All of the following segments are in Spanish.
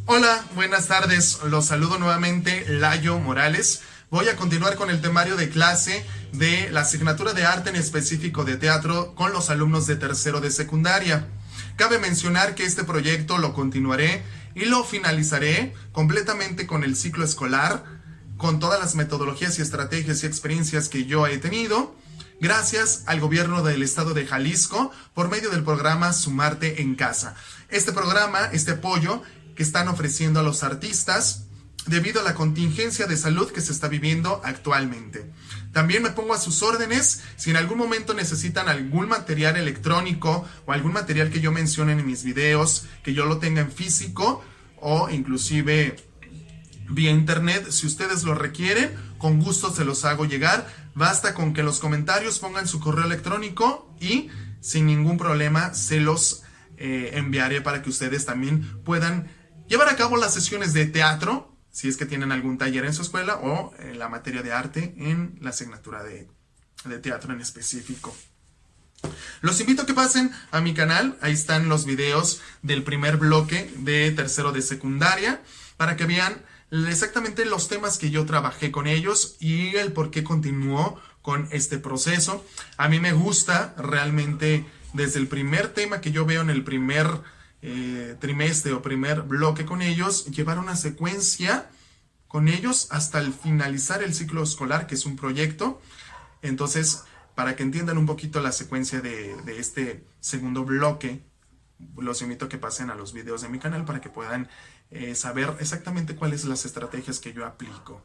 Hola, buenas tardes. Los saludo nuevamente, Layo Morales. Voy a continuar con el temario de clase de la asignatura de arte, en específico de teatro, con los alumnos de tercero de secundaria. Cabe mencionar que este proyecto lo continuaré y lo finalizaré completamente con el ciclo escolar, con todas las metodologías y estrategias y experiencias que yo he tenido, gracias al gobierno del estado de Jalisco, por medio del programa Sumarte en Casa. Este programa, este apoyo que están ofreciendo a los artistas debido a la contingencia de salud que se está viviendo actualmente. También me pongo a sus órdenes si en algún momento necesitan algún material electrónico o algún material que yo mencione en mis videos, que yo lo tenga en físico o inclusive vía internet. Si ustedes lo requieren, con gusto se los hago llegar. Basta con que en los comentarios pongan su correo electrónico y sin ningún problema se los enviaré para que ustedes también puedan llevar a cabo las sesiones de teatro, si es que tienen algún taller en su escuela, o en la materia de arte en la asignatura de teatro en específico. Los invito a que pasen a mi canal. Ahí están los videos del primer bloque de tercero de secundaria para que vean exactamente los temas que yo trabajé con ellos y el por qué continúo con este proceso. A mí me gusta realmente, desde el primer tema que yo veo en el primer trimestre o primer bloque con ellos, llevar una secuencia con ellos hasta el finalizar el ciclo escolar, que es un proyecto. Entonces, para que entiendan un poquito la secuencia de este segundo bloque, los invito a que pasen a los videos de mi canal para que puedan saber exactamente cuáles son las estrategias que yo aplico.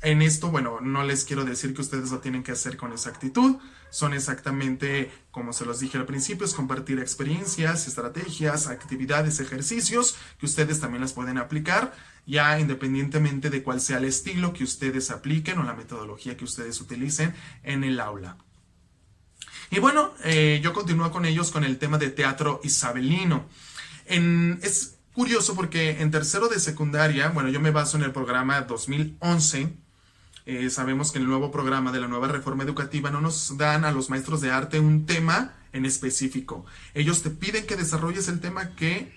En esto, bueno, no les quiero decir que ustedes lo tienen que hacer con exactitud. Son exactamente, como se los dije al principio, es compartir experiencias, estrategias, actividades, ejercicios que ustedes también las pueden aplicar, ya independientemente de cuál sea el estilo que ustedes apliquen o la metodología que ustedes utilicen en el aula. Y bueno, yo continúo con ellos con el tema de teatro isabelino. Es curioso porque en tercero de secundaria, bueno, yo me baso en el programa 2011. Sabemos que en el nuevo programa de la nueva reforma educativa no nos dan a los maestros de arte un tema en específico. Ellos te piden que desarrolles el tema que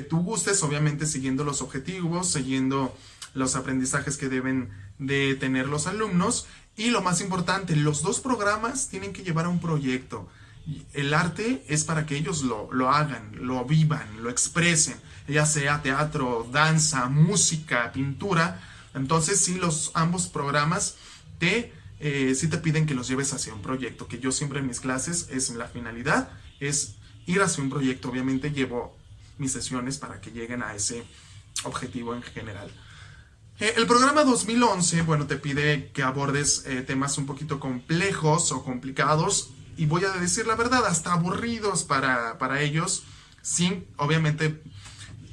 tú gustes, obviamente siguiendo los objetivos, siguiendo los aprendizajes que deben de tener los alumnos. Y lo más importante, los dos programas tienen que llevar a un proyecto. El arte es para que ellos lo hagan, lo vivan, lo expresen, ya sea teatro, danza, música, pintura. Entonces sí, ambos programas sí te piden que los lleves hacia un proyecto, que yo siempre en mis clases la finalidad es ir hacia un proyecto. Obviamente llevo mis sesiones para que lleguen a ese objetivo en general. El programa 2011, bueno, te pide que abordes temas un poquito complejos o complicados, y voy a decir la verdad, hasta aburridos para ellos, obviamente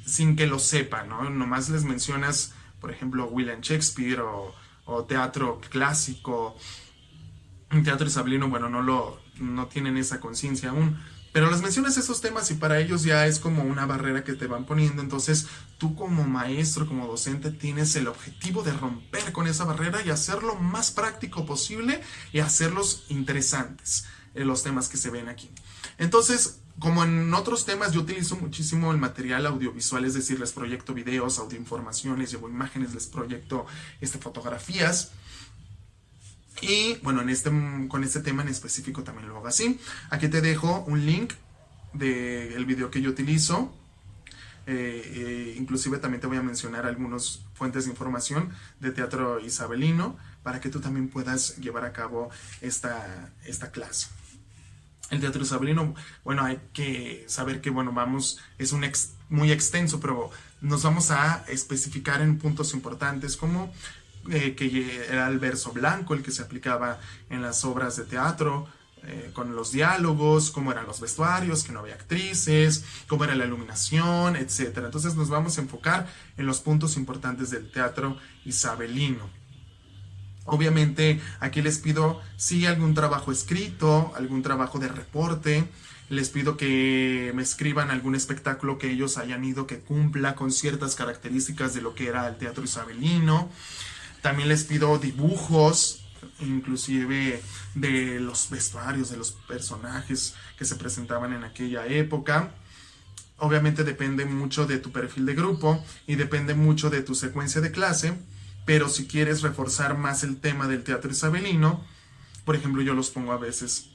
sin que lo sepan, ¿no? Nomás les mencionas, por ejemplo, William Shakespeare o teatro clásico. Teatro isabelino, bueno, no tienen esa conciencia aún, pero les mencionas esos temas y para ellos ya es como una barrera que te van poniendo. Entonces tú como maestro, como docente, tienes el objetivo de romper con esa barrera y hacerlo más práctico posible y hacerlos interesantes, los temas que se ven aquí. Entonces, como en otros temas, yo utilizo muchísimo el material audiovisual, es decir, les proyecto videos, audioinformaciones, llevo imágenes, les proyecto fotografías. Y bueno, con este tema en específico también lo hago así. Aquí te dejo un link del video que yo utilizo. Inclusive también te voy a mencionar algunas fuentes de información de teatro isabelino para que tú también puedas llevar a cabo esta clase. El teatro isabelino, bueno, hay que saber que, bueno, es muy extenso, pero nos vamos a especificar en puntos importantes como que era el verso blanco, el que se aplicaba en las obras de teatro, con los diálogos, cómo eran los vestuarios, que no había actrices, cómo era la iluminación, etc. Entonces nos vamos a enfocar en los puntos importantes del teatro isabelino. Obviamente aquí les pido sí algún trabajo escrito, algún trabajo de reporte. Les pido que me escriban algún espectáculo que ellos hayan ido que cumpla con ciertas características de lo que era el teatro isabelino. También les pido dibujos, inclusive de los vestuarios, de los personajes que se presentaban en aquella época. Obviamente depende mucho de tu perfil de grupo y depende mucho de tu secuencia de clase, pero si quieres reforzar más el tema del teatro isabelino, por ejemplo, yo los pongo a veces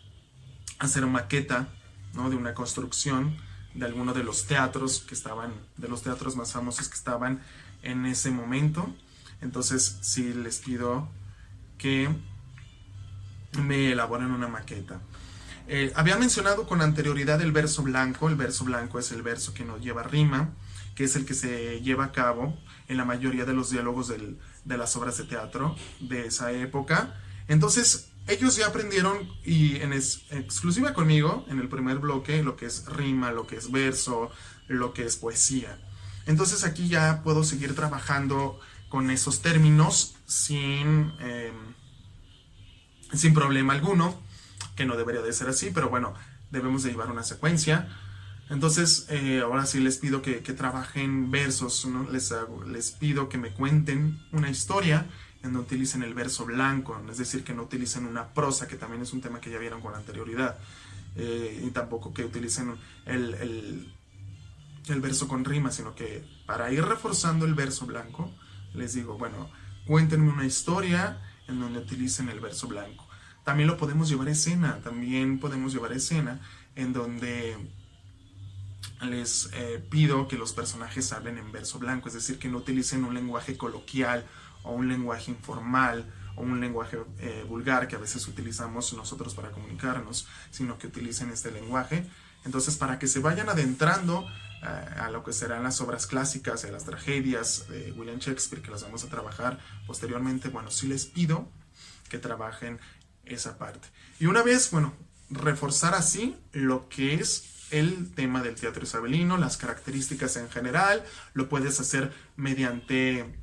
a hacer maqueta, ¿no?, de una construcción de alguno de los teatros que estaban, de los teatros más famosos que estaban en ese momento. Entonces sí les pido que me elaboren una maqueta. Había mencionado con anterioridad el verso blanco. El verso blanco es el verso que no lleva rima, que es el que se lleva a cabo en la mayoría de los diálogos de las obras de teatro de esa época. Entonces ellos ya aprendieron, y en exclusiva conmigo, en el primer bloque, lo que es rima, lo que es verso, lo que es poesía. Entonces aquí ya puedo seguir trabajando con esos términos sin problema alguno, que no debería de ser así, pero bueno, debemos de llevar una secuencia. Entonces ahora sí les pido que trabajen versos, ¿no? Les pido que me cuenten una historia en donde utilicen el verso blanco, es decir, que no utilicen una prosa, que también es un tema que ya vieron con anterioridad, y tampoco que utilicen el verso con rima, sino que para ir reforzando el verso blanco, les digo, bueno, cuéntenme una historia en donde utilicen el verso blanco. También lo podemos llevar a escena, en donde les pido que los personajes hablen en verso blanco, es decir, que no utilicen un lenguaje coloquial o un lenguaje informal o un lenguaje vulgar que a veces utilizamos nosotros para comunicarnos, sino que utilicen este lenguaje. Entonces, para que se vayan adentrando a lo que serán las obras clásicas, a las tragedias de William Shakespeare, que las vamos a trabajar posteriormente, bueno, sí les pido que trabajen esa parte. Y una vez, bueno, reforzar así lo que es el tema del teatro isabelino, las características en general. Lo puedes hacer mediante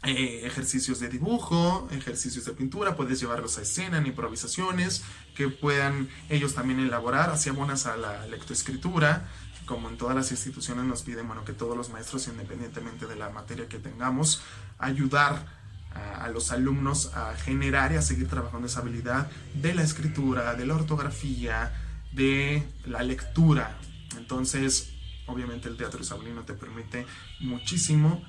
ejercicios de dibujo, ejercicios de pintura, puedes llevarlos a escena en improvisaciones que puedan ellos también elaborar, así abonas a la lectoescritura. Como en todas las instituciones nos piden, bueno, que todos los maestros, independientemente de la materia que tengamos, ayudar a los alumnos a generar y a seguir trabajando esa habilidad de la escritura, de la ortografía, de la lectura. Entonces, obviamente el teatro isabelino te permite muchísimo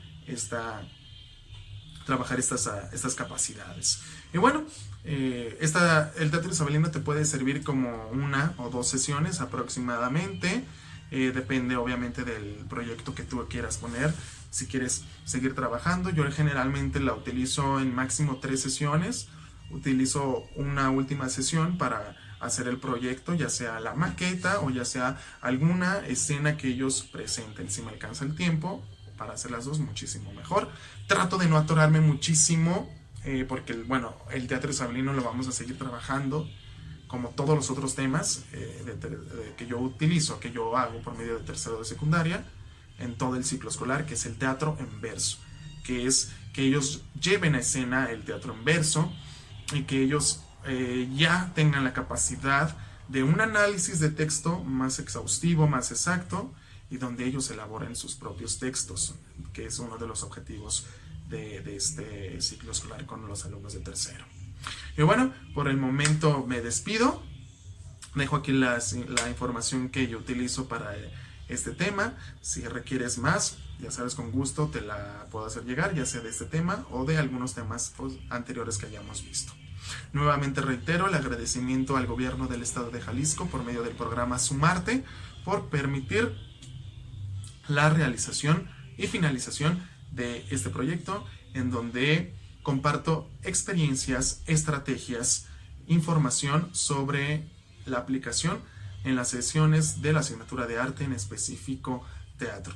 trabajar estas capacidades. Y bueno, el teatro isabelino te puede servir como 1 o 2 sesiones aproximadamente. Depende obviamente del proyecto que tú quieras poner. Si quieres seguir trabajando, yo generalmente la utilizo en máximo 3 sesiones. Utilizo una última sesión para hacer el proyecto, ya sea la maqueta o ya sea alguna escena que ellos presenten. Si me alcanza el tiempo para hacer las dos, muchísimo mejor. Trato de no atorarme muchísimo, porque bueno, el teatro isabelino lo vamos a seguir trabajando como todos los otros temas que yo utilizo, que yo hago por medio de tercero de secundaria, en todo el ciclo escolar, que es el teatro en verso, que es que ellos lleven a escena el teatro en verso y que ellos ya tengan la capacidad de un análisis de texto más exhaustivo, más exacto, y donde ellos elaboren sus propios textos, que es uno de los objetivos de este ciclo escolar con los alumnos de tercero. Y bueno, por el momento me despido. Dejo aquí la información que yo utilizo para este tema. Si requieres más, ya sabes, con gusto te la puedo hacer llegar, ya sea de este tema o de algunos temas anteriores que hayamos visto. Nuevamente reitero el agradecimiento al gobierno del estado de Jalisco por medio del programa Sumarte por permitir la realización y finalización de este proyecto, en donde comparto experiencias, estrategias, información sobre la aplicación en las sesiones de la asignatura de arte, en específico teatro.